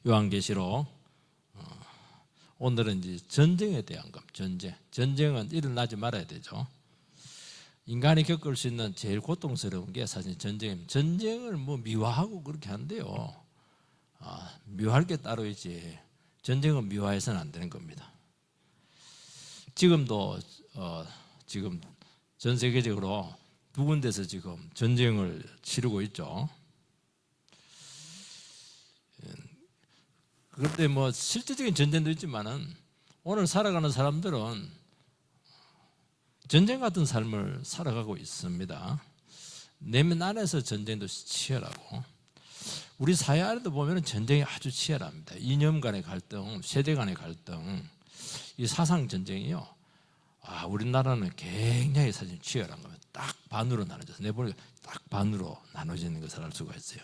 요한계시록 오늘은 이제 전쟁에 대한 겁니다. 전쟁은 일어나지 말아야 되죠. 인간이 겪을 수 있는 제일 고통스러운 게 사실 전쟁입니다. 전쟁을 뭐 미화하고 그렇게 한대요. 미화할 게 따로 있지. 전쟁은 미화해서는 안 되는 겁니다. 지금도 지금 전 세계적으로 두 군데서 지금 전쟁을 치르고 있죠. 그런데 뭐 실질적인 전쟁도 있지만은 오늘 살아가는 사람들은 전쟁 같은 삶을 살아가고 있습니다. 내면 안에서 전쟁도 치열하고 우리 사회 안에도 보면 전쟁이 아주 치열합니다. 이념 간의 갈등, 세대 간의 갈등, 이 사상 전쟁이요. 우리나라는 굉장히 사실 치열한 겁니다. 딱 반으로 나눠져서 내보니까 딱 반으로 나눠지는 것을 알 수가 있어요.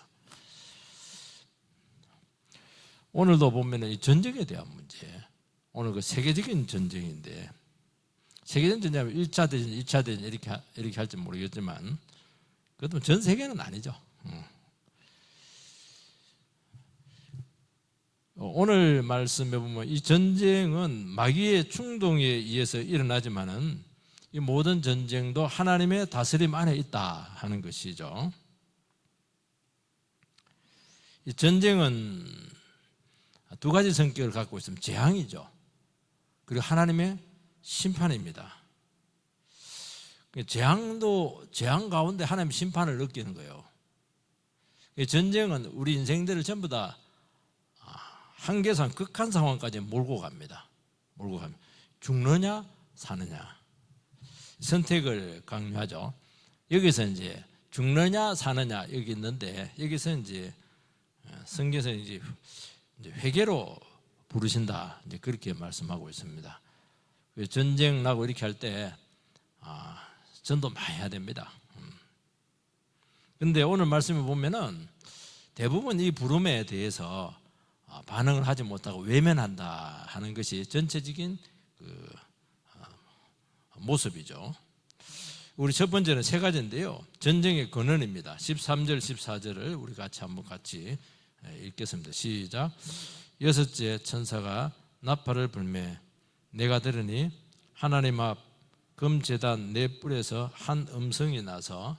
오늘도 보면 이 전쟁에 대한 문제, 오늘 그 세계적인 전쟁인데, 세계적인 전쟁하면 1차 대전, 2차 대전 이렇게 할지 모르겠지만, 그것도 전 세계는 아니죠. 오늘 말씀에 보면 이 전쟁은 마귀의 충동에 의해서 일어나지만은 이 모든 전쟁도 하나님의 다스림 안에 있다 하는 것이죠. 이 전쟁은 두 가지 성격을 갖고 있으면 재앙이죠. 그리고 하나님의 심판입니다. 재앙 가운데 하나님의 심판을 느끼는 거예요. 전쟁은 우리 인생들을 전부 다 한계상 극한 상황까지 몰고 갑니다. 죽느냐 사느냐 선택을 강요하죠. 여기서 이제 죽느냐 사느냐 여기 있는데 여기서 이제 성경에서 이제 회개로 부르신다 이제 그렇게 말씀하고 있습니다. 전쟁 나고 이렇게 할 때 전도 많이 해야 됩니다. 그런데 오늘 말씀을 보면은 대부분 이 부름에 대해서 반응을 하지 못하고 외면한다 하는 것이 전체적인 모습이죠. 우리 첫 번째는 세 가지인데요. 전쟁의 근원입니다. 13절, 14절을 우리 같이 읽겠습니다. 시작. 여섯째 천사가 나팔을 불매 내가 들으니 하나님 앞 금제단 네 뿔에서 한 음성이 나서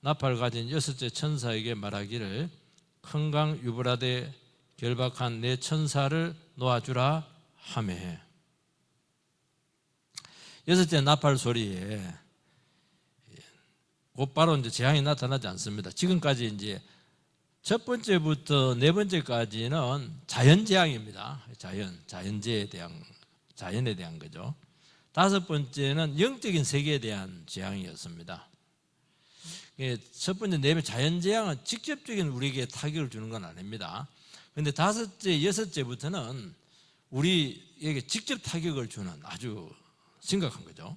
나팔을 가진 여섯째 천사에게 말하기를 큰 강 유브라데 결박한 내 천사를 놓아주라 하매. 여섯째 나팔 소리에 곧바로 이제 재앙이 나타나지 않습니다. 지금까지 이제 첫 번째부터 네 번째까지는 자연재앙입니다. 자연에 대한 거죠. 다섯 번째는 영적인 세계에 대한 재앙이었습니다. 첫 번째 네 번째 자연재앙은 직접적인 우리에게 타격을 주는 건 아닙니다. 그런데 다섯째, 여섯째부터는 우리에게 직접 타격을 주는 아주 심각한 거죠.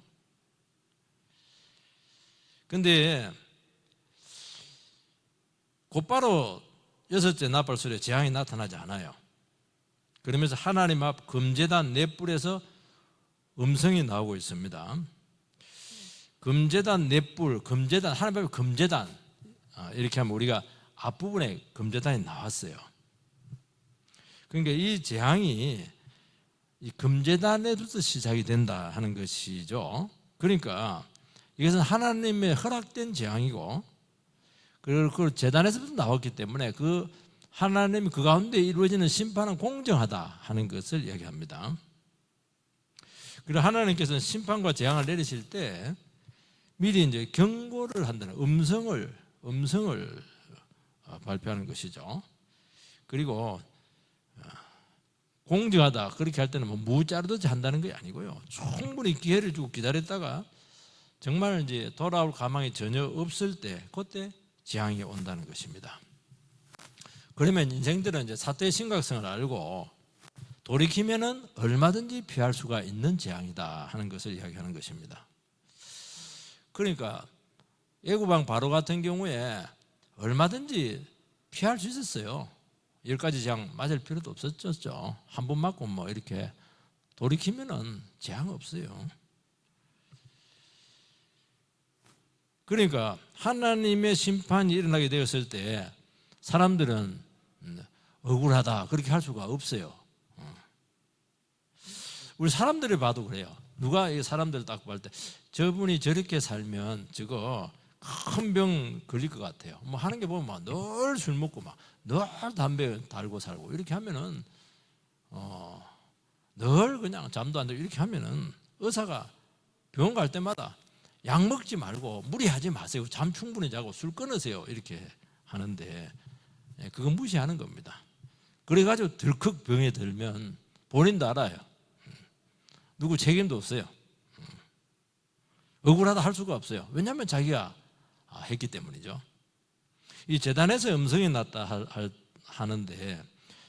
그런데 곧바로 여섯째 나팔 소리에 재앙이 나타나지 않아요. 그러면서 하나님 앞 금제단 네 뿔에서 음성이 나오고 있습니다. 금제단 네 뿔, 금제단, 하나님 앞에 금제단 이렇게 하면 우리가 앞부분에 금제단이 나왔어요. 그러니까 이 재앙이 이 금제단에부터 시작이 된다 하는 것이죠. 그러니까 이것은 하나님의 허락된 재앙이고 그리고 그 제단에서부터 나왔기 때문에 그 하나님이 그 가운데 이루어지는 심판은 공정하다 하는 것을 얘기합니다. 그리고 하나님께서는 심판과 재앙을 내리실 때 미리 이제 경고를 한다는 음성을 발표하는 것이죠. 그리고 공정하다 그렇게 할 때는 뭐 무자르듯이 한다는 게 아니고요. 충분히 기회를 주고 기다렸다가 정말 이제 돌아올 가망이 전혀 없을 때 그때 재앙이 온다는 것입니다. 그러면 인생들은 이제 사태의 심각성을 알고 돌이키면은 얼마든지 피할 수가 있는 재앙이다 하는 것을 이야기하는 것입니다. 그러니까 애굽왕 바로 같은 경우에 얼마든지 피할 수 있었어요. 10가지 재앙 맞을 필요도 없었죠. 한 번 맞고 뭐 이렇게 돌이키면은 재앙 없어요. 그러니까 하나님의 심판이 일어나게 되었을 때 사람들은 억울하다 그렇게 할 수가 없어요. 우리 사람들이 봐도 그래요. 누가 이 사람들 딱 볼 때 저분이 저렇게 살면 저거 큰 병 걸릴 것 같아요. 뭐 하는 게 보면 막 늘 술 먹고 막 늘 담배 달고 살고 이렇게 하면은 늘 그냥 잠도 안 자고 이렇게 하면은 의사가 병원 갈 때마다 약 먹지 말고 무리하지 마세요. 잠 충분히 자고 술 끊으세요. 이렇게 하는데 그건 무시하는 겁니다. 그래가지고 덜컥 병에 들면 본인도 알아요. 누구 책임도 없어요. 억울하다 할 수가 없어요. 왜냐하면 자기가 했기 때문이죠. 이 재단에서 음성이 났다 하는데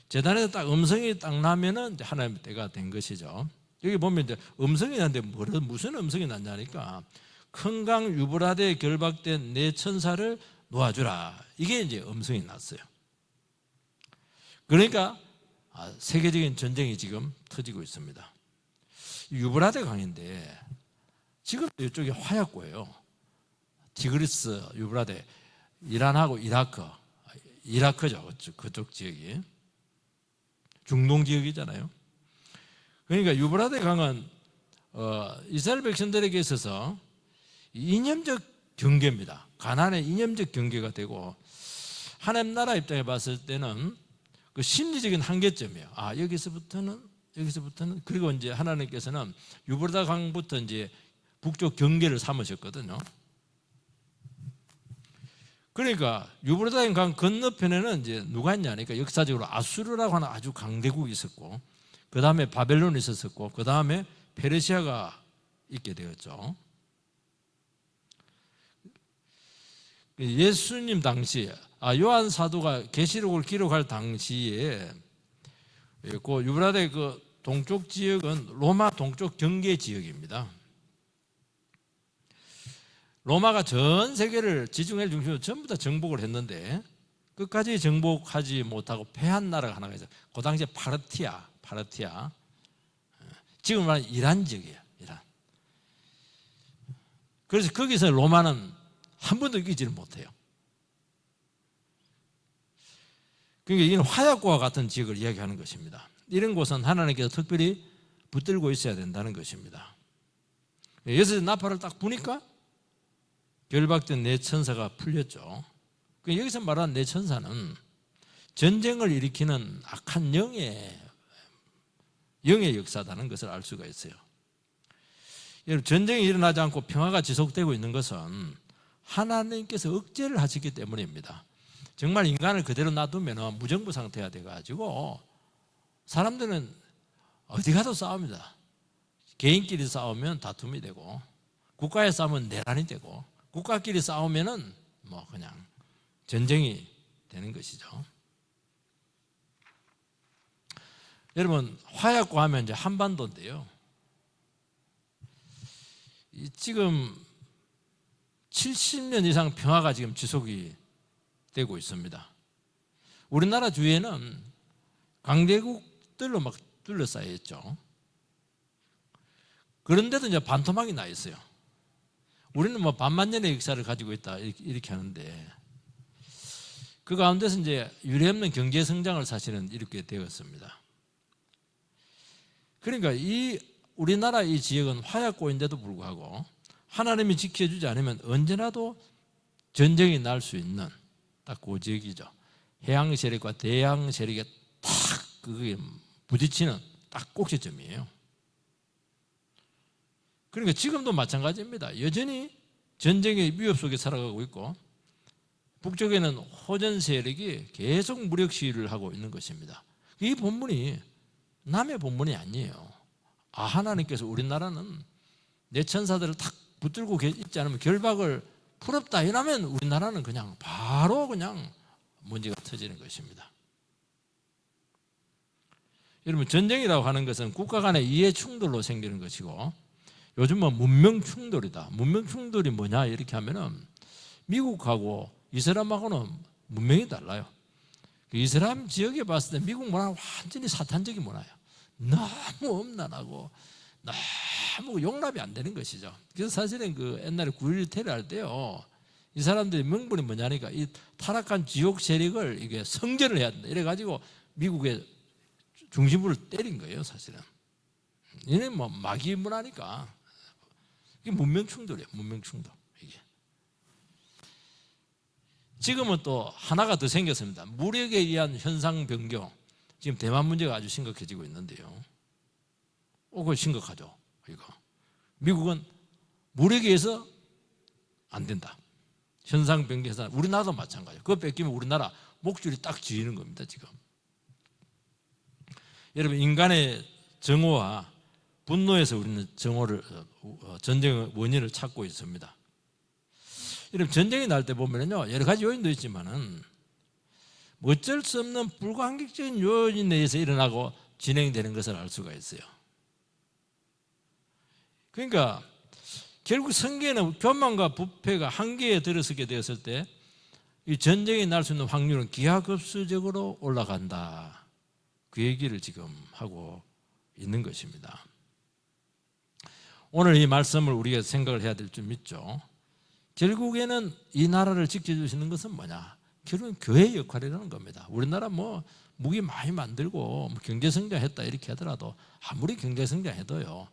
재단에서 딱 음성이 딱 나면은 하나님의 때가 된 것이죠. 여기 보면 이제 음성이 났는데 무슨 음성이 났냐니까 큰 강 유브라데에 결박된 내 천사를 놓아주라. 이게 이제 음성이 났어요. 그러니까 세계적인 전쟁이 지금 터지고 있습니다. 유브라데 강인데 지금 이쪽이 화약고예요. 티그리스, 유브라데, 이란하고 이라크죠. 그쪽 지역이 중동 지역이잖아요. 그러니까 유브라데 강은 이스라엘 백성들에게 있어서 이념적 경계입니다. 가나안의 이념적 경계가 되고 하나님 나라 입장에 봤을 때는 그 심리적인 한계점이에요. 여기서부터는 그리고 이제 하나님께서는 유브라데 강부터 이제 북쪽 경계를 삼으셨거든요. 그러니까 유브라데 강 건너편에는 이제 누가 있냐니까 역사적으로 아수르라고 하는 아주 강대국이 있었고 그 다음에 바벨론이 있었고 그 다음에 페르시아가 있게 되었죠. 예수님 당시 요한 사도가 계시록을 기록할 당시에 그 유브라데 그 동쪽 지역은 로마 동쪽 경계 지역입니다. 로마가 전 세계를 지중해를 중심으로 전부 다 정복을 했는데 끝까지 정복하지 못하고 패한 나라가 하나가 있어요. 그 당시에 파르티아. 지금 말하는 이란 지역이에요. 이란. 그래서 거기서 로마는 한 번도 이기지를 못해요. 그러니까 이건 화약고와 같은 지역을 이야기하는 것입니다. 이런 곳은 하나님께서 특별히 붙들고 있어야 된다는 것입니다. 여기서 나팔을 딱 부니까 결박된 내 천사가 풀렸죠. 여기서 말하는 내 천사는 전쟁을 일으키는 악한 영의 역사다는 것을 알 수가 있어요. 여러분, 전쟁이 일어나지 않고 평화가 지속되고 있는 것은 하나님께서 억제를 하시기 때문입니다. 정말 인간을 그대로 놔두면 무정부 상태가 돼가지고 사람들은 어디 가도 싸웁니다. 개인끼리 싸우면 다툼이 되고 국가에 싸우면 내란이 되고 국가끼리 싸우면은 뭐 그냥 전쟁이 되는 것이죠. 여러분, 화약고 하면 이제 한반도인데요. 지금 70년 이상 평화가 지금 지속이 되고 있습니다. 우리나라 주위에는 강대국들로 막 둘러싸여 있죠. 그런데도 이제 반토막이 나 있어요. 우리는 뭐 반만년의 역사를 가지고 있다 이렇게 하는데 그 가운데서 이제 유례없는 경제 성장을 사실은 이렇게 되었습니다. 그러니까 이 우리나라 이 지역은 화약고인데도 불구하고 하나님이 지켜주지 않으면 언제나도 전쟁이 날 수 있는 딱 그 지역이죠. 해양 세력과 대양 세력이 딱 그게 부딪히는 딱 꼭지점이에요. 그러니까 지금도 마찬가지입니다. 여전히 전쟁의 위협 속에 살아가고 있고 북쪽에는 호전 세력이 계속 무력 시위를 하고 있는 것입니다. 이 본문이 남의 본문이 아니에요. 하나님께서 우리나라는 내 천사들을 탁 붙들고 있지 않으면 결박을 풀었다 이러면 우리나라는 그냥 바로 그냥 문제가 터지는 것입니다. 여러분, 전쟁이라고 하는 것은 국가 간의 이해 충돌로 생기는 것이고 요즘은 문명 충돌이다. 문명 충돌이 뭐냐 이렇게 하면은 미국하고 이슬람하고는 문명이 달라요. 이슬람 지역에 봤을 때 미국 문화는 완전히 사탄적인 문화예요. 너무 엄난하고 너무 용납이 안 되는 것이죠. 그래서 사실은 그 옛날에 9.11 테러 할 때요, 이 사람들이 명분이 뭐냐니까 이 타락한 지옥 세력을 이게 성전을 해야 된다. 이래가지고 미국의 중심부를 때린 거예요, 사실은. 얘네 뭐 마귀 문화니까. 이게 문명 충돌이에요, 문명 충돌. 이게. 지금은 또 하나가 더 생겼습니다. 무력에 의한 현상 변경. 지금 대만 문제가 아주 심각해지고 있는데요. 그거 심각하죠, 이거. 미국은 무력에 의해서 안 된다. 현상 변경해서 우리나라도 마찬가지예요. 그거 뺏기면 우리나라 목줄이 딱 쥐는 겁니다, 지금. 여러분, 인간의 정오와 분노에서 우리는 전쟁의 원인을 찾고 있습니다. 여러분, 전쟁이 날 때 보면요, 여러 가지 요인도 있지만은 어쩔 수 없는 불가항력적인 요인에 의해서 일어나고 진행되는 것을 알 수가 있어요. 그러니까 결국 성경에는 교만과 부패가 한계에 들어서게 되었을 때 이 전쟁이 날 수 있는 확률은 기하급수적으로 올라간다. 그 얘기를 지금 하고 있는 것입니다. 오늘 이 말씀을 우리가 생각을 해야 될 줄 믿죠. 결국에는 이 나라를 지켜주시는 것은 뭐냐? 결국은 교회의 역할이라는 겁니다. 우리나라 뭐 무기 많이 만들고 경제성장했다 이렇게 하더라도 아무리 경제성장해도요,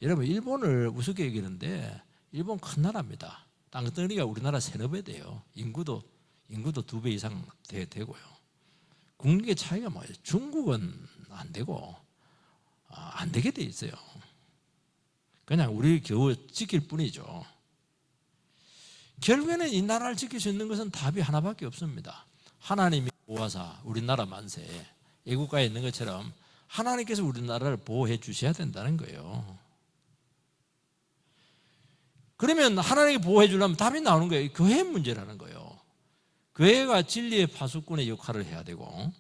여러분 일본을 우습게 여기는데 일본 큰 나라입니다. 땅덩어리가 우리나라 3-4배 돼요. 인구도 2배 이상 되고요. 국력의 차이가 뭐예요? 중국은 안 되고 안 되게 돼 있어요. 그냥 우리 겨우 지킬 뿐이죠. 결국에는 이 나라를 지킬 수 있는 것은 답이 하나밖에 없습니다. 하나님이 보호하사 우리나라 만세, 애국가에 있는 것처럼 하나님께서 우리나라를 보호해 주셔야 된다는 거예요. 그러면 하나님이 보호해 주려면 답이 나오는 거예요. 교회의 문제라는 거예요. 교회가 진리의 파수꾼의 역할을 해야 되고,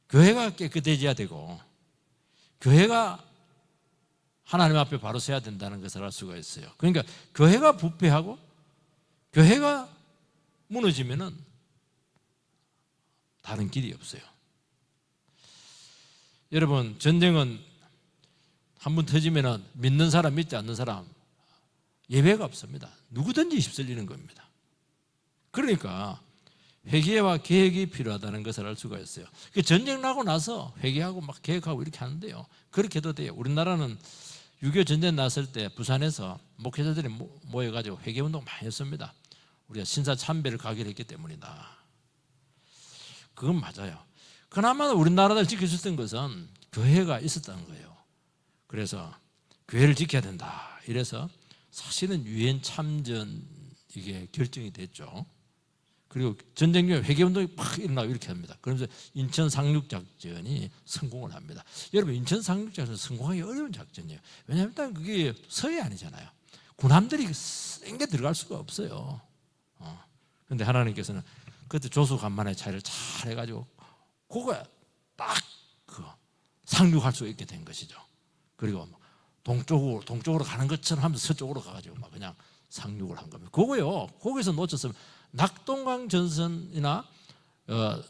교회가 깨끗해져야 되고, 교회가 하나님 앞에 바로 서야 된다는 것을 알 수가 있어요. 그러니까 교회가 부패하고 교회가 무너지면은 다른 길이 없어요. 여러분, 전쟁은 한번 터지면은 믿는 사람, 믿지 않는 사람 예외가 없습니다. 누구든지 휩쓸리는 겁니다. 그러니까 회개와 계획이 필요하다는 것을 알 수가 있어요. 전쟁 나고 나서 회개하고 막 계획하고 이렇게 하는데요, 그렇게 해도 돼요. 우리나라는 6.25 전쟁 났을 때 부산에서 목회자들이 모여가지고 회개운동 많이 했습니다. 우리가 신사참배를 가기로 했기 때문이다. 그건 맞아요. 그나마 우리나라를 지킬 수 있던 것은 교회가 있었다는 거예요. 그래서 교회를 지켜야 된다. 이래서 사실은 유엔 참전 이게 결정이 됐죠. 그리고 전쟁 중에 회개운동이 팍 일어나고 이렇게 합니다. 그러면서 인천 상륙작전이 성공을 합니다. 여러분, 인천 상륙작전은 성공하기 어려운 작전이에요. 왜냐하면 일단 그게 서해 아니잖아요. 군함들이 생게 들어갈 수가 없어요. 그런데 하나님께서는 그때 조수간만의 차이를 잘 해가지고 그거 딱 상륙할 수 있게 된 것이죠. 그리고 동쪽으로 가는 것처럼 하면서 서쪽으로 가가지고 막 그냥 상륙을 한 겁니다. 그거요, 거기서 놓쳤으면 낙동강 전선이나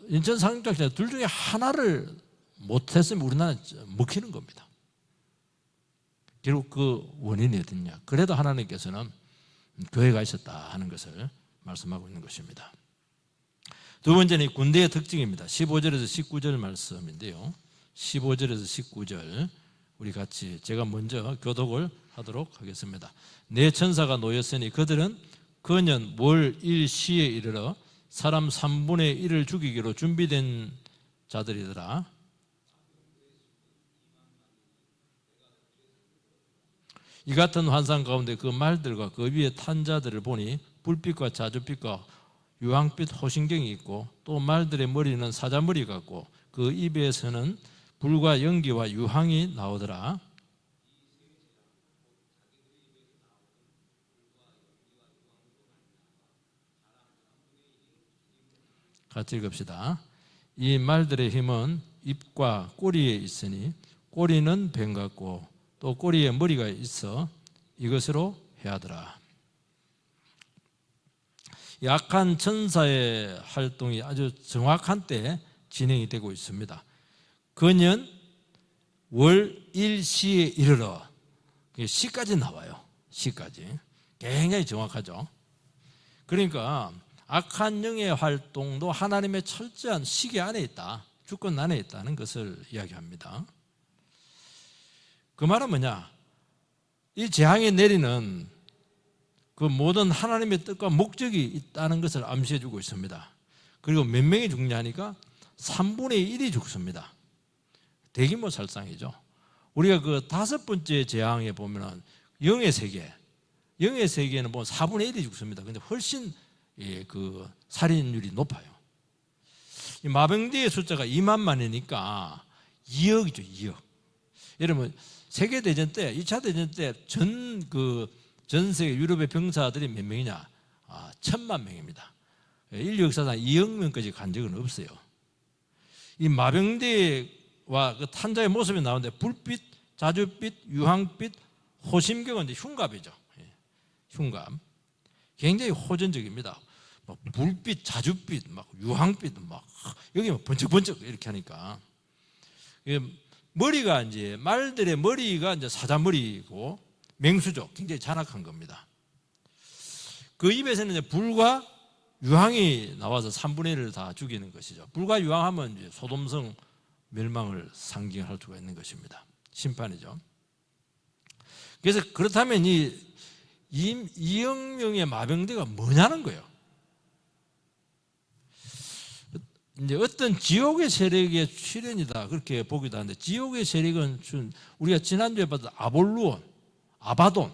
인천 상륙작전 둘 중에 하나를 못했으면 우리나라는 먹히는 겁니다. 결국 그 원인이 어딨냐? 그래도 하나님께서는 교회가 있었다 하는 것을 말씀하고 있는 것입니다. 두 번째는 군대의 특징입니다. 15절에서 19절 말씀인데요, 15절에서 19절 우리 같이 제가 먼저 교독을 하도록 하겠습니다. 내 천사가 놓였으니 그들은 그년 월 1시에 이르러 사람 3분의 1을 죽이기로 준비된 자들이더라. 이 같은 환상 가운데 그 말들과 그 위에 탄 자들을 보니 불빛과 자주빛과 유황빛 호신경이 있고, 또 말들의 머리는 사자머리 같고 그 입에서는 불과 연기와 유황이 나오더라. 같이 읽읍시다. 이 말들의 힘은 입과 꼬리에 있으니 꼬리는 뱀 같고 또 꼬리에 머리가 있어 이것으로 해하더라. 약한 천사의 활동이 아주 정확한 때 진행이 되고 있습니다. 그년 월 1시에 이르러, 시까지 나와요. 시까지 굉장히 정확하죠. 그러니까 악한 영의 활동도 하나님의 철저한 시계 안에 있다. 주권 안에 있다는 것을 이야기합니다. 그 말은 뭐냐? 이 재앙이 내리는 그 모든 하나님의 뜻과 목적이 있다는 것을 암시해 주고 있습니다. 그리고 몇 명이 죽냐니까 3분의 1이 죽습니다. 대규모 살상이죠. 우리가 그 5번째 재앙에 보면은 영의 세계에는 보면 4분의 1이 죽습니다. 근데 훨씬 그 살인율이 높아요. 이 마병대의 숫자가 2만만이니까 2억이죠, 2억. 여러분, 세계대전 때, 2차 대전 때 전 세계 유럽의 병사들이 몇 명이냐? 1,000만 명입니다. 인류 역사상 2억 명까지 간 적은 없어요. 이 마병대와 그 탄자의 모습이 나오는데 불빛, 자줏빛, 유황빛, 호심경은 이제 흉갑이죠. 흉갑. 굉장히 호전적입니다. 막 불빛, 자줏빛, 막 유황빛, 막 여기 막 번쩍번쩍 이렇게 하니까 머리가 이제 말들의 머리가 이제 사자머리고 맹수죠. 굉장히 잔악한 겁니다. 그 입에서는 이제 불과 유황이 나와서 3분의 1을 다 죽이는 것이죠. 불과 유황하면 이제 소돔성 멸망을 상징할 수가 있는 것입니다. 심판이죠. 그래서 그렇다면 이 2억 명의 마병대가 뭐냐는 거예요. 이제 어떤 지옥의 세력의 출현이다 그렇게 보기도 하는데, 지옥의 세력은 우리가 지난주에 봤던 아볼루온, 아바돈,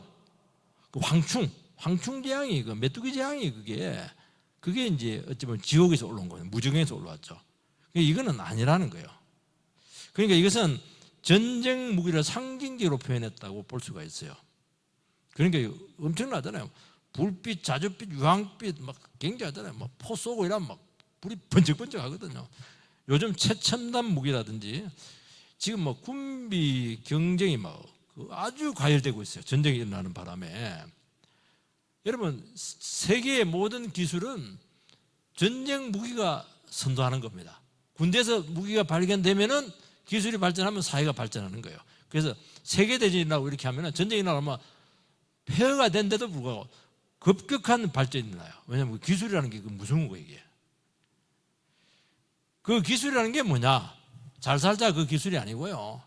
그 황충 재앙이 그 메뚜기 재앙이 그게 이제 어찌 보면 지옥에서 올라온 거예요. 무정에서 올라왔죠. 이거는 아니라는 거예요. 그러니까 이것은 전쟁 무기를 상징적으로 표현했다고 볼 수가 있어요. 그러니까 엄청나잖아요. 불빛, 자줏빛, 유황빛 막 굉장하잖아요. 막 포 쏘고 이러면 막 불이 번쩍번쩍 하거든요. 요즘 최첨단 무기라든지 지금 뭐 군비 경쟁이 막 아주 과열되고 있어요. 전쟁이 일어나는 바람에. 여러분, 세계의 모든 기술은 전쟁 무기가 선도하는 겁니다. 군대에서 무기가 발견되면은 기술이 발전하면 사회가 발전하는 거예요. 그래서 세계대전이 일어나고 이렇게 하면은 전쟁이 일어나면 폐허가 된데도 불구하고 급격한 발전이 일어나요. 왜냐하면 기술이라는 게 무서운 거예요, 이게. 그 기술이라는 게 뭐냐? 잘 살자 그 기술이 아니고요.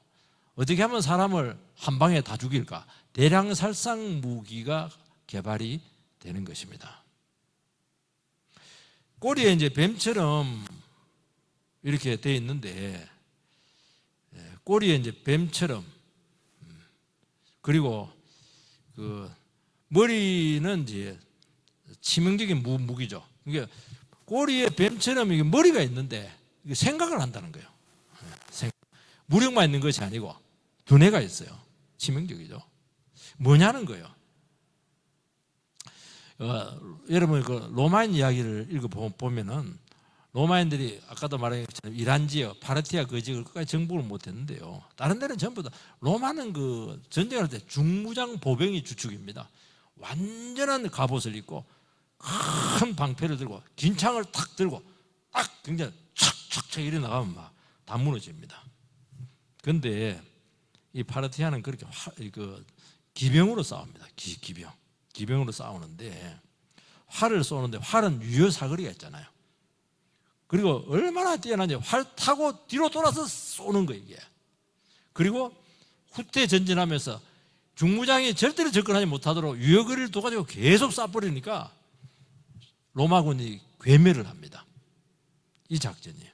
어떻게 하면 사람을 한 방에 다 죽일까? 대량 살상 무기가 개발이 되는 것입니다. 꼬리에 이제 뱀처럼 이렇게 되어 있는데, 꼬리에 이제 뱀처럼, 그리고 그 머리는 이제 치명적인 무기죠. 그러니까 꼬리에 뱀처럼 이게 머리가 있는데 생각을 한다는 거예요. 무력만 있는 것이 아니고 두뇌가 있어요. 치명적이죠. 뭐냐는 거예요. 여러분 그 로마인 이야기를 읽어보면은 로마인들이 아까도 말한 것처럼 이란 지역, 파르티아 그 지역을 끝까지 정복을 못했는데요. 다른 데는 전부 다 로마는 그 전쟁할 때 중무장 보병이 주축입니다. 완전한 갑옷을 입고 큰 방패를 들고 긴 창을 탁 들고 딱 굉장히 촥촥촥 이래 나가면 막 다 무너집니다. 그런데 이 파르티아는 그렇게 기병으로 싸웁니다. 기병으로 싸우는데 활을 쏘는데 활은 유효 사거리가 있잖아요. 그리고 얼마나 뛰어난지 활 타고 뒤로 돌아서 쏘는 거예요, 이게. 그리고 후퇴 전진하면서 중무장이 절대로 접근하지 못하도록 유효거리를 둬가지고 계속 쏴버리니까 로마군이 괴멸을 합니다. 이 작전이에요.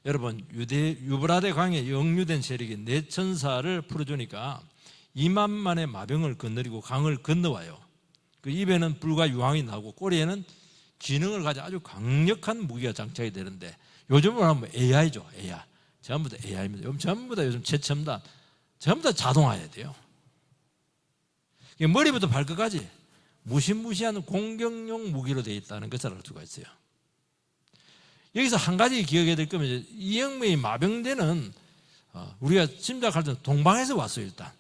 여러분, 유브라데 강에 역류된 세력이 내천사를 풀어주니까 2만만의 마병을 건너리고 강을 건너와요. 그 입에는 불과 유황이 나고 꼬리에는 지능을 가진 아주 강력한 무기가 장착이 되는데, 요즘으로 하면 AI죠. AI. 전부 다 AI입니다. 전부 다 요즘 최첨단, 전부 다 자동화해야 돼요. 머리부터 발끝까지 무시무시한 공격용 무기로 되어 있다는 것을 알 수가 있어요. 여기서 한 가지 기억해야 될 거면, 이영명의 마병대는 우리가 짐작할 때는 동방에서 왔어요, 일단.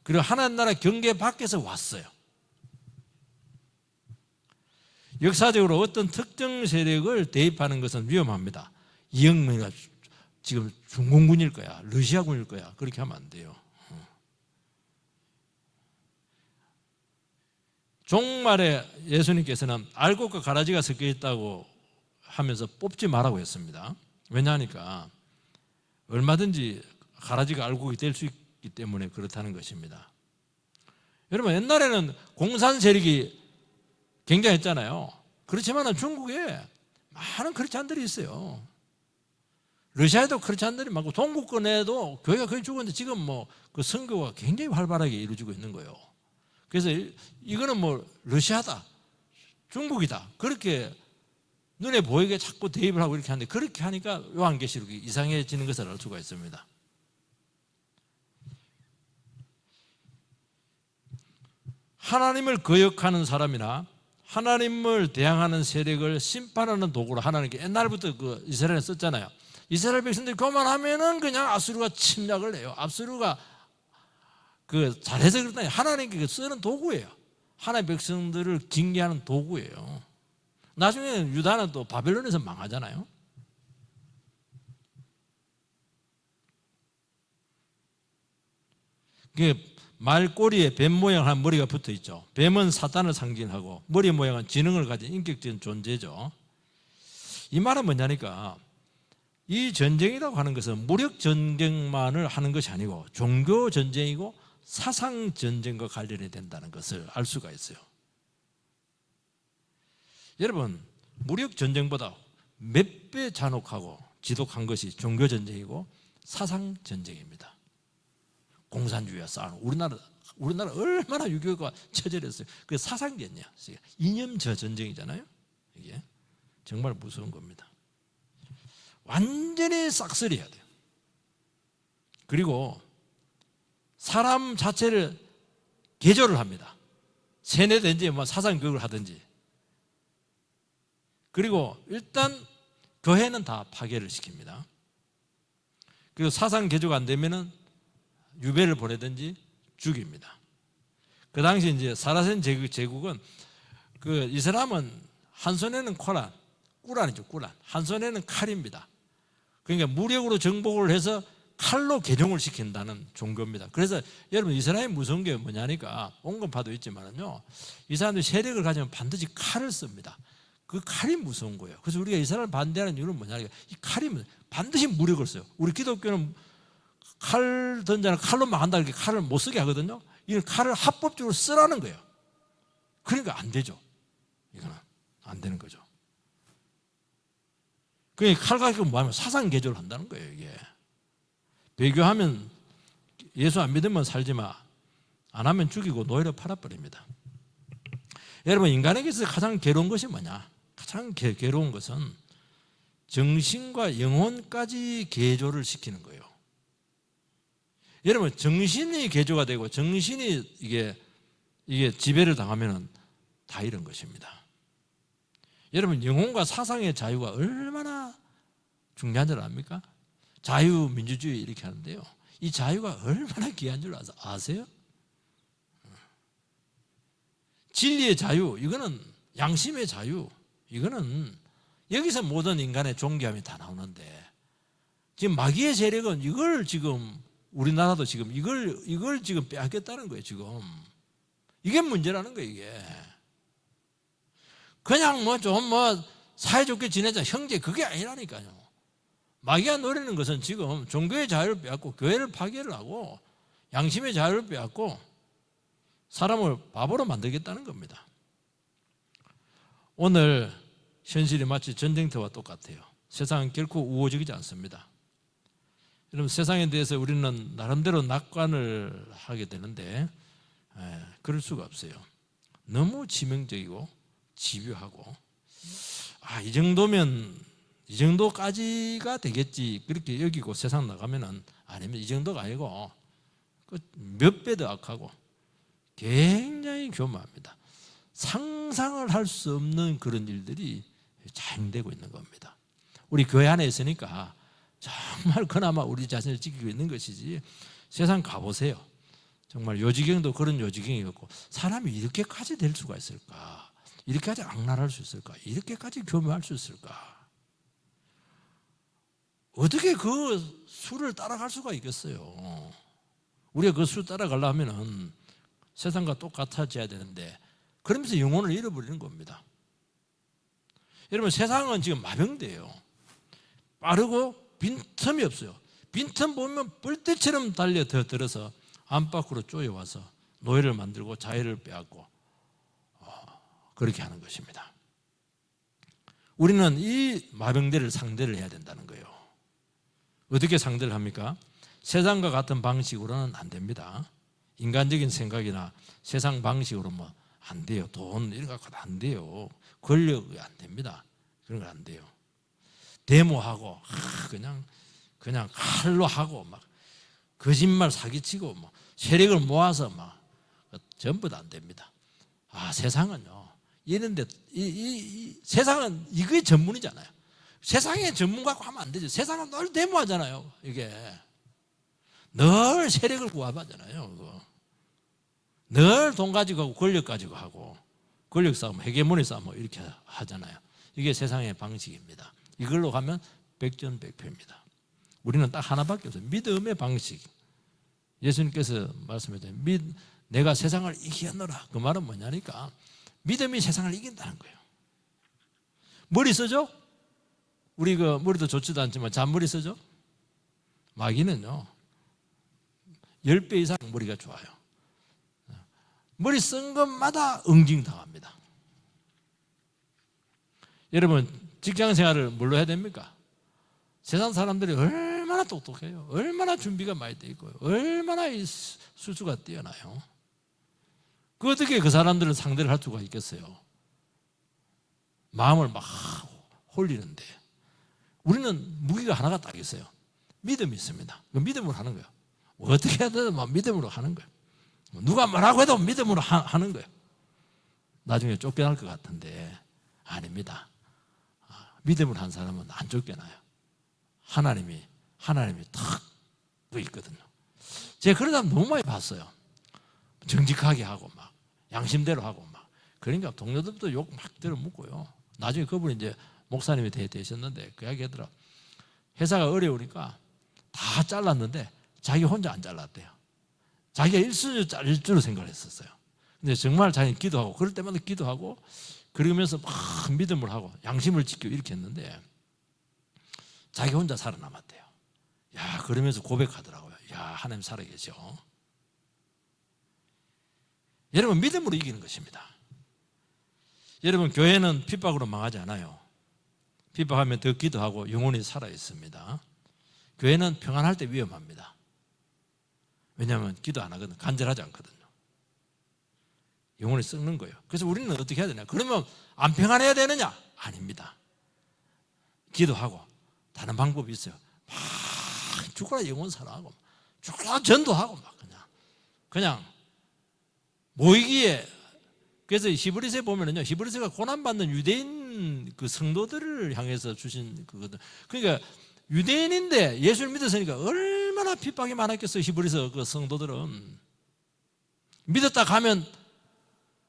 그리고 하나님 나라 경계 밖에서 왔어요. 역사적으로 어떤 특정 세력을 대입하는 것은 위험합니다. 이영명이가 지금 중공군일 거야, 러시아군일 거야, 그렇게 하면 안 돼요. 종말에 예수님께서는 알곡과 가라지가 섞여 있다고 하면서 뽑지 말라고 했습니다. 왜냐하니까 얼마든지 가라지가 알곡이 될 수 있기 때문에 그렇다는 것입니다. 여러분, 옛날에는 공산 세력이 굉장했잖아요. 그렇지만 중국에 많은 크리스찬들이 있어요. 러시아에도 크리스찬들이 많고 동구권에도 교회가 거의 죽었는데 지금 뭐 그 선교가 굉장히 활발하게 이루어지고 있는 거예요. 그래서 이거는 뭐 러시아다, 중국이다, 그렇게 눈에 보이게 자꾸 대입을 하고 이렇게 하는데, 그렇게 하니까 요한계시록이 이상해지는 것을 알 수가 있습니다. 하나님을 거역하는 사람이나 하나님을 대항하는 세력을 심판하는 도구로 하나님께 옛날부터 그 이스라엘에 썼잖아요. 이스라엘 백성들이 그만하면은 그냥 아수르가 침략을 해요. 아수르가 그 잘해서 그렇다. 하나님께 쓰는 도구예요. 하나님의 백성들을 징계하는 도구예요. 나중에 유다는 또 바벨론에서 망하잖아요. 말꼬리에 뱀 모양한 머리가 붙어 있죠. 뱀은 사탄을 상징하고 머리 모양은 지능을 가진 인격적인 존재죠. 이 말은 뭐냐니까, 이 전쟁이라고 하는 것은 무력 전쟁만을 하는 것이 아니고 종교 전쟁이고 사상 전쟁과 관련이 된다는 것을 알 수가 있어요. 여러분, 무력 전쟁보다 몇 배 잔혹하고 지독한 것이 종교 전쟁이고 사상 전쟁입니다. 공산주의와 싸우는 우리나라 얼마나 유교가 처절했어요. 그 사상전이야. 이념저 전쟁이잖아요. 이게 정말 무서운 겁니다. 완전히 싹쓸이해야 돼요. 그리고 사람 자체를 개조를 합니다. 세뇌든지 뭐 사상교육을 하든지. 그리고 일단 교회는 다 파괴를 시킵니다. 그리고 사상 개조가 안 되면은 유배를 보내든지 죽입니다. 그 당시 이제 사라센 제국은 그 이슬람은 한 손에는 꾸란이죠, 꾸란. 한 손에는 칼입니다. 그러니까 무력으로 정복을 해서 칼로 개종을 시킨다는 종교입니다. 그래서 여러분, 이스라엘이 무서운 게 뭐냐니까, 온건파도 있지만은요, 이 사람들이 세력을 가지면 반드시 칼을 씁니다. 그 칼이 무서운 거예요. 그래서 우리가 이스라엘 반대하는 이유는 뭐냐니까, 이 칼이 반드시 무력을 써요. 우리 기독교는 칼 던자는 칼로 막한다, 이렇게 칼을 못 쓰게 하거든요. 이 칼을 합법적으로 쓰라는 거예요. 그러니까 안 되죠. 이거는 안 되는 거죠. 그러니까 칼 가지고 뭐하면 사상 개조를 한다는 거예요. 이게 배교하면 예수 안 믿으면 살지 마, 안 하면 죽이고 노예로 팔아버립니다. 여러분, 인간에게서 가장 괴로운 것이 뭐냐? 가장 괴로운 것은 정신과 영혼까지 개조를 시키는 거예요. 여러분, 정신이 개조가 되고 정신이 이게 지배를 당하면 다 이런 것입니다. 여러분, 영혼과 사상의 자유가 얼마나 중요한 줄 압니까? 자유민주주의 이렇게 하는데요, 이 자유가 얼마나 귀한 줄 아세요? 진리의 자유, 이거는 양심의 자유, 이거는 여기서 모든 인간의 존귀함이 다 나오는데, 지금 마귀의 세력은 이걸 지금, 우리나라도 지금 이걸 지금 빼앗겠다는 거예요. 지금 이게 문제라는 거예요. 이게 그냥 좀 사이좋게 지내자, 형제, 그게 아니라니까요. 마귀가 노리는 것은 지금 종교의 자유를 빼앗고 교회를 파괴를 하고 양심의 자유를 빼앗고 사람을 바보로 만들겠다는 겁니다. 오늘 현실이 마치 전쟁터와 똑같아요. 세상은 결코 우호적이지 않습니다. 여러분, 세상에 대해서 우리는 나름대로 낙관을 하게 되는데 그럴 수가 없어요. 너무 치명적이고 집요하고, 이 정도면, 이 정도까지가 되겠지, 그렇게 여기고 세상 나가면은 아니면 이 정도가 아니고 몇 배 더 악하고 굉장히 교묘합니다. 상상을 할 수 없는 그런 일들이 자행되고 있는 겁니다. 우리 교회 안에 있으니까 정말 그나마 우리 자신을 지키고 있는 것이지, 세상 가보세요. 정말 요지경도 그런 요지경이었고, 사람이 이렇게까지 될 수가 있을까? 이렇게까지 악랄할 수 있을까? 이렇게까지 교묘할 수 있을까? 어떻게 그 수를 따라갈 수가 있겠어요? 우리가 그 수 따라가려면 세상과 똑같아져야 되는데, 그러면서 영혼을 잃어버리는 겁니다. 여러분 세상은 지금 마병돼요. 빠르고 빈틈이 없어요. 빈틈 보면 뿔떼처럼 달려들어서 안팎으로 쪼여와서 노예를 만들고 자유를 빼앗고 그렇게 하는 것입니다. 우리는 이 마병대를 상대를 해야 된다는 거예요. 어떻게 상대를 합니까? 세상과 같은 방식으로는 안 됩니다. 인간적인 생각이나 세상 방식으로 뭐 안 돼요. 돈 이런 거 갖고도 안 돼요. 권력이 안 됩니다. 그런 거 안 돼요. 데모하고 그냥 칼로 하고 막 거짓말 사기치고 뭐 세력을 모아서 막 전부 다 안 됩니다. 세상은요. 이런데 이 세상은 이거의 전문이잖아요. 세상의 전문 갖고 하면 안 되죠. 세상은 늘 데모하잖아요. 이게 늘 세력을 구합하잖아요. 그거. 늘 돈 가지고 하고 권력 가지고 하고 권력 싸움, 헤게모니 싸움 이렇게 하잖아요. 이게 세상의 방식입니다. 이걸로 가면 백전백패입니다. 우리는 딱 하나밖에 없어요. 믿음의 방식. 예수님께서 말씀하셨죠. 내가 세상을 이기노라. 그 말은 뭐냐니까 믿음이 세상을 이긴다는 거예요. 머리 쓰죠? 우리 그 머리도 좋지도 않지만 잔머리 쓰죠? 마귀는요 10배 이상 머리가 좋아요. 머리 쓴 것마다 응징당합니다. 여러분 직장 생활을 뭘로 해야 됩니까? 세상 사람들이 얼마나 똑똑해요. 얼마나 준비가 많이 돼 있고요. 얼마나 이 수수가 뛰어나요. 그 어떻게 그 사람들을 상대를 할 수가 있겠어요. 마음을 막 홀리는데 우리는 무기가 하나가 딱 있어요. 믿음이 있습니다. 그 믿음으로 하는 거예요. 어떻게 해도 믿음으로 하는 거예요. 누가 뭐라고 해도 믿음으로 하는 거예요. 나중에 쫓겨날 것 같은데 아닙니다. 믿음을 한 사람은 안 쫓겨나요. 하나님이 탁 있거든요. 제가 그런 사람 너무 많이 봤어요. 정직하게 하고 막 양심대로 하고 막 그러니까 동료들도 욕 막 들어묻고요. 나중에 그분이 이제 목사님이 되셨는데 그 이야기 하더라. 회사가 어려우니까 다 잘랐는데 자기 혼자 안 잘랐대요. 자기가 일순위로 잘릴 줄로 생각을 했었어요. 근데 정말 자기는 기도하고 그럴 때마다 기도하고 그러면서 막 믿음을 하고 양심을 지키고 이렇게 했는데 자기 혼자 살아남았대요. 야, 그러면서 고백하더라고요. 야, 하나님 살아계셔. 여러분 믿음으로 이기는 것입니다. 여러분 교회는 핍박으로 망하지 않아요. 핍박하면 더 기도하고 영혼이 살아있습니다. 교회는 평안할 때 위험합니다. 왜냐하면 기도 안 하거든. 간절하지 않거든요. 영혼이 썩는 거예요. 그래서 우리는 어떻게 해야 되냐? 그러면 안 평안해야 되느냐? 아닙니다. 기도하고 다른 방법이 있어요. 막 죽어라 영혼 살아하고 죽어라 전도하고 막 그냥 모이기에. 그래서 히브리서에 보면은요, 히브리서가 고난받는 유대인 그 성도들을 향해서 주신 그거든. 그러니까 유대인인데 예수를 믿었으니까 얼마나 핍박이 많았겠어요. 히브리서 그 성도들은 믿었다 가면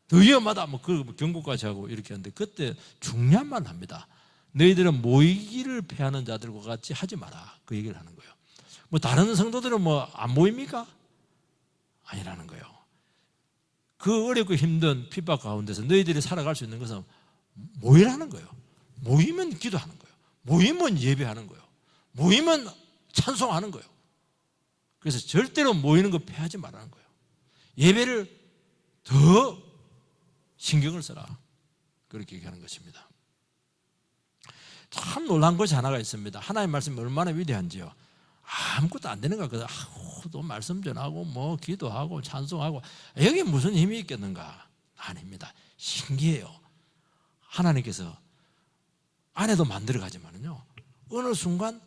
더 위험하다 뭐 그 경고까지 하고 이렇게 하는데 그때 중요한 말 합니다. 너희들은 모이기를 패하는 자들과 같이 하지 마라. 그 얘기를 하는 거예요. 뭐 다른 성도들은 뭐 안 모입니까? 아니라는 거예요. 그 어렵고 힘든 핍박 가운데서 너희들이 살아갈 수 있는 것은 모이라는 거예요. 모이면 기도하는 거예요. 모이면 예배하는 거예요. 모이면 찬송하는 거예요. 그래서 절대로 모이는 거 패하지 말라는 거예요. 예배를 더 신경을 써라. 그렇게 얘기하는 것입니다. 참 놀란 것이 하나가 있습니다. 하나님의 말씀이 얼마나 위대한지요. 아무것도 안 되는 것 같거든. 또 말씀 전하고 뭐 기도하고 찬송하고 여기 무슨 힘이 있겠는가? 아닙니다. 신기해요. 하나님께서 안에도 만들어가지만은요 어느 순간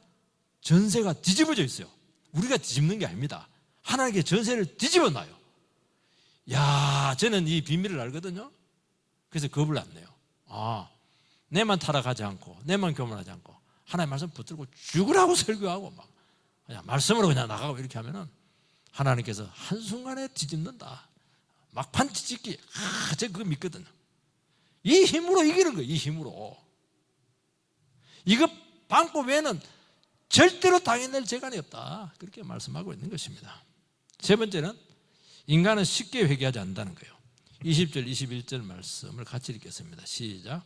전세가 뒤집어져 있어요. 우리가 뒤집는 게 아닙니다. 하나님께 전세를 뒤집어 놔요. 야, 저는 이 비밀을 알거든요. 그래서 겁을 안 내요. 내만 타락하지 않고 내만 교만하지 않고 하나님 말씀 붙들고 죽으라고 설교하고 막 그냥 말씀으로 그냥 나가고 이렇게 하면은 하나님께서 한순간에 뒤집는다. 막판 뒤집기. 제가 그거 믿거든요. 이 힘으로 이기는 거예요. 이 힘으로. 이거 방법 외에는 절대로 당해낼 재간이 없다. 그렇게 말씀하고 있는 것입니다. 세 번째는 인간은 쉽게 회개하지 않는다는 거예요. 20절 21절 말씀을 같이 읽겠습니다. 시작.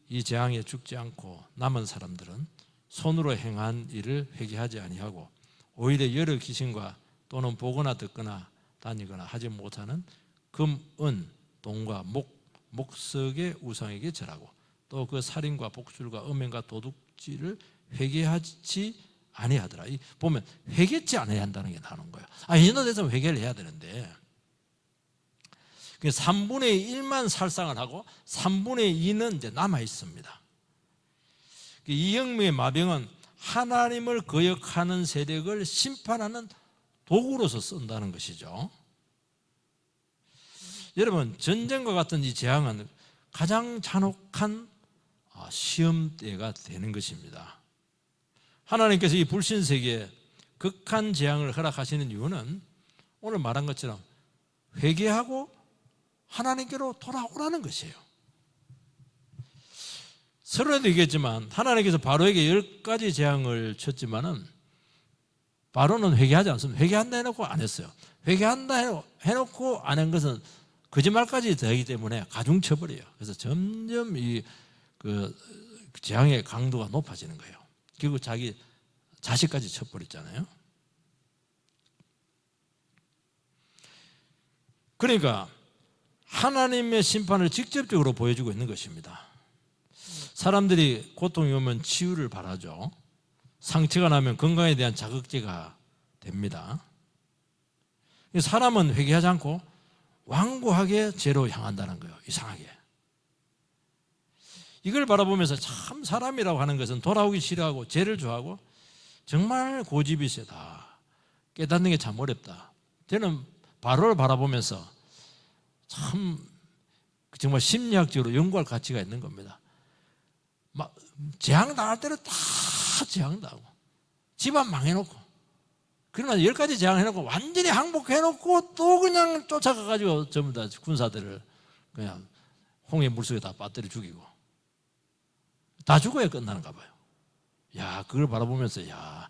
이 재앙에 죽지 않고 남은 사람들은 손으로 행한 일을 회개하지 아니하고 오히려 여러 귀신과 또는 보거나 듣거나 다니거나 하지 못하는 금, 은, 돈과 목석의 우상에게 절하고 또 그 살인과 복술과 음행과 도둑질을 회개하지 아니하더라. 보면 회개치 아니해야 한다는 게 나오는 거예요. 이 정도 됐으면 회개를 해야 되는데 3분의 1만 살상을 하고 3분의 2는 이제 남아 있습니다. 이영미의 마병은 하나님을 거역하는 세력을 심판하는 도구로서 쓴다는 것이죠. 여러분, 전쟁과 같은 이 재앙은 가장 잔혹한 시험대가 되는 것입니다. 하나님께서 이 불신세계에 극한 재앙을 허락하시는 이유는 오늘 말한 것처럼 회개하고 하나님께로 돌아오라는 것이에요. 서론에도 얘기했지만 하나님께서 바로에게 10가지 재앙을 쳤지만은 바로는 회개하지 않습니다. 회개한다 해놓고 안 했어요. 회개한다 해놓고 안 한 것은 거짓말까지 더하기 때문에 가중 쳐버려요. 그래서 점점 그 재앙의 강도가 높아지는 거예요. 결국 자기 자식까지 쳐버렸잖아요. 그러니까 하나님의 심판을 직접적으로 보여주고 있는 것입니다. 사람들이 고통이 오면 치유를 바라죠. 상처가 나면 건강에 대한 자극제가 됩니다. 사람은 회개하지 않고 완고하게 죄로 향한다는 거예요. 이상하게. 이걸 바라보면서 참 사람이라고 하는 것은 돌아오기 싫어하고 죄를 좋아하고 정말 고집이 세다. 깨닫는 게 참 어렵다. 저는 바로를 바라보면서 참 정말 심리학적으로 연구할 가치가 있는 겁니다. 막 재앙 당할 때는 다 재앙 당하고 집안 망해놓고 그러나 10가지 재앙 해놓고 완전히 항복해놓고 또 그냥 쫓아가가지고 전부 다 군사들을 그냥 홍해 물속에 다 빠뜨려 죽이고 다 죽어야 끝나는가 봐요. 야, 그걸 바라보면서 야,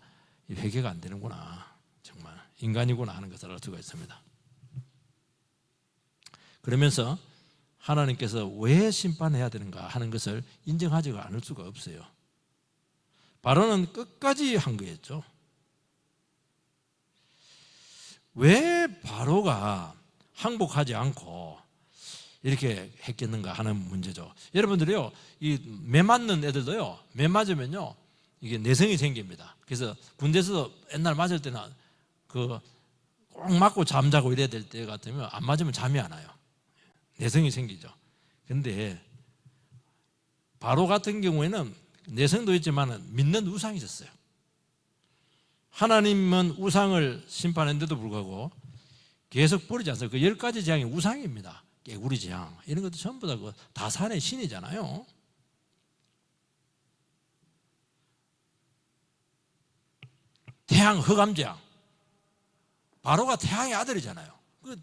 이 회개가 안 되는구나. 정말 인간이구나 하는 것을 알 수가 있습니다. 그러면서 하나님께서 왜 심판해야 되는가 하는 것을 인정하지 않을 수가 없어요. 바로는 끝까지 한 거였죠. 왜 바로가 항복하지 않고 이렇게 했겠는가 하는 문제죠. 여러분들이요, 이 매 맞는 애들도요, 매 맞으면요, 이게 내성이 생깁니다. 그래서 군대에서도 옛날 맞을 때는 꼭 맞고 잠자고 이래야 될 때 같으면 안 맞으면 잠이 안 와요. 내성이 생기죠. 근데 바로 같은 경우에는 내성도 있지만 믿는 우상이 있었어요. 하나님은 우상을 심판했는데도 불구하고 계속 버리지 않아요. 그 10가지 재앙이 우상입니다. 깨구리 재앙 이런 것도 전부 다 그 다산의 신이잖아요. 태양 흑암 재앙, 바로가 태양의 아들이잖아요. 그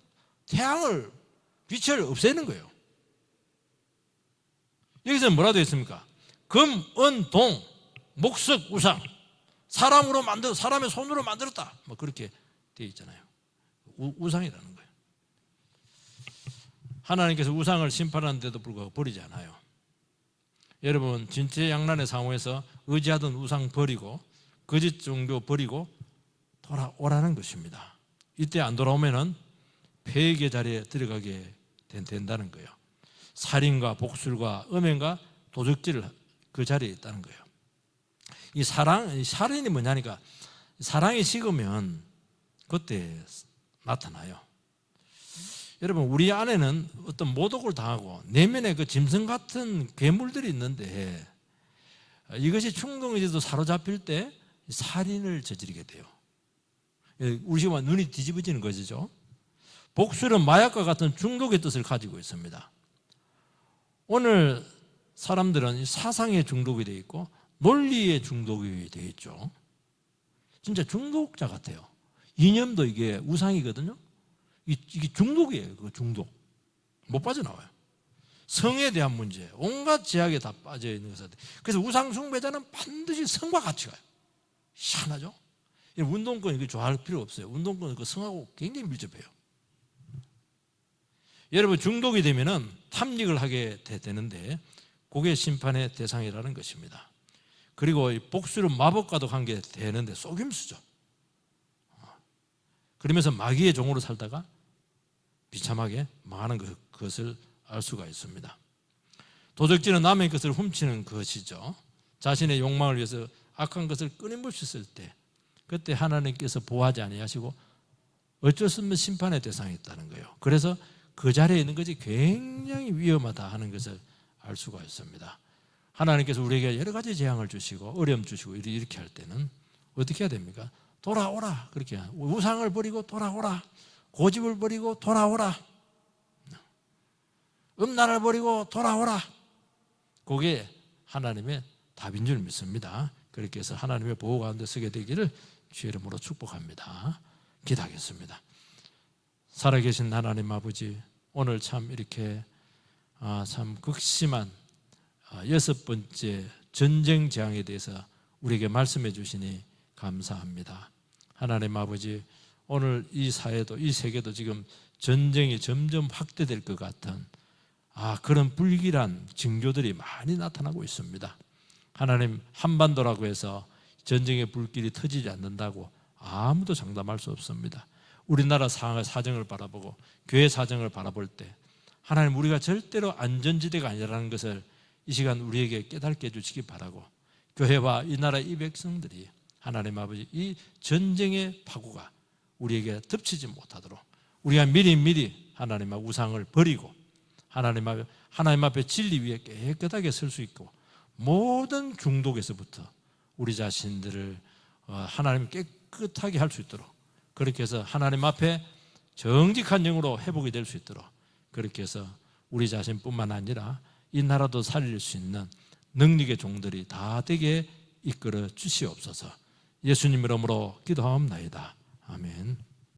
태양을 빛을 없애는 거예요. 여기서 뭐라 되어 있습니까? 금, 은, 동, 목석, 우상, 사람의 손으로 만들었다. 뭐 그렇게 되어 있잖아요. 우상이라는 거예요. 하나님께서 우상을 심판하는데도 불구하고 버리지 않아요. 여러분, 진퇴양난의 상황에서 의지하던 우상 버리고 거짓 종교 버리고 돌아오라는 것입니다. 이때 안 돌아오면은 폐역의 자리에 들어가게 된다는 거예요. 살인과 복술과 음행과 도적질을 그 자리에 있다는 거예요. 이 살인이 뭐냐니까 사랑이 식으면 그때 나타나요. 여러분, 우리 안에는 어떤 모독을 당하고 내면에 그 짐승 같은 괴물들이 있는데 이것이 충동에도 사로잡힐 때 살인을 저지르게 돼요. 우리 지금 눈이 뒤집어지는 것이죠. 복술은 마약과 같은 중독의 뜻을 가지고 있습니다. 오늘 사람들은 사상의 중독이 되어 있고 논리의 중독이 되어 있죠. 진짜 중독자 같아요. 이념도 이게 우상이거든요. 이게 중독이에요. 그 중독. 못 빠져나와요. 성에 대한 문제, 온갖 제약에 다 빠져 있는 것같아요. 그래서 우상 숭배자는 반드시 성과 같이 가요. 희한하죠? 운동권 이거 좋아할 필요 없어요. 운동권 그 성하고 굉장히 밀접해요. 여러분, 중독이 되면은 탐닉을 하게 되는데 그게 심판의 대상이라는 것입니다. 그리고 이 복수는 마법과도 관계되는데 속임수죠. 그러면서 마귀의 종으로 살다가 비참하게 망하는 그것을 알 수가 있습니다. 도적질은 남의 것을 훔치는 것이죠. 자신의 욕망을 위해서 악한 것을 끊임없이 쓸 때, 그때 하나님께서 보호하지 아니하시고 어쩔 수 없는 심판의 대상이 있다는 거예요. 그래서 그 자리에 있는 것이 굉장히 위험하다 하는 것을 알 수가 있습니다. 하나님께서 우리에게 여러 가지 재앙을 주시고 어려움 주시고 이렇게 할 때는 어떻게 해야 됩니까? 돌아오라. 그렇게 우상을 버리고 돌아오라. 고집을 버리고 돌아오라. 음란을 버리고 돌아오라. 그게 하나님의 답인 줄 믿습니다. 그렇게 해서 하나님의 보호 가운데 서게 되기를 주의 이름으로 축복합니다. 기도하겠습니다. 살아계신 하나님 아버지, 오늘 참 이렇게 참 극심한 6번째 전쟁 재앙에 대해서 우리에게 말씀해 주시니 감사합니다. 하나님 아버지, 오늘 이 사회도 이 세계도 지금 전쟁이 점점 확대될 것 같은 그런 불길한 징조들이 많이 나타나고 있습니다. 하나님, 한반도라고 해서 전쟁의 불길이 터지지 않는다고 아무도 장담할 수 없습니다. 우리나라 사정을 바라보고 교회 사정을 바라볼 때 하나님, 우리가 절대로 안전지대가 아니라는 것을 이 시간 우리에게 깨닫게 해주시기 바라고, 교회와 이 나라 이 백성들이 하나님 아버지 이 전쟁의 파고가 우리에게 덮치지 못하도록 우리가 미리 하나님 앞 우상을 버리고 하나님 앞에 진리 위에 깨끗하게 설 수 있고, 모든 중독에서부터 우리 자신들을 하나님 깨끗하게 할 수 있도록, 그렇게 해서 하나님 앞에 정직한 영으로 회복이 될 수 있도록, 그렇게 해서 우리 자신뿐만 아니라 이 나라도 살릴 수 있는 능력의 종들이 다 되게 이끌어 주시옵소서. 예수님 이름으로 기도하옵나이다. 아멘.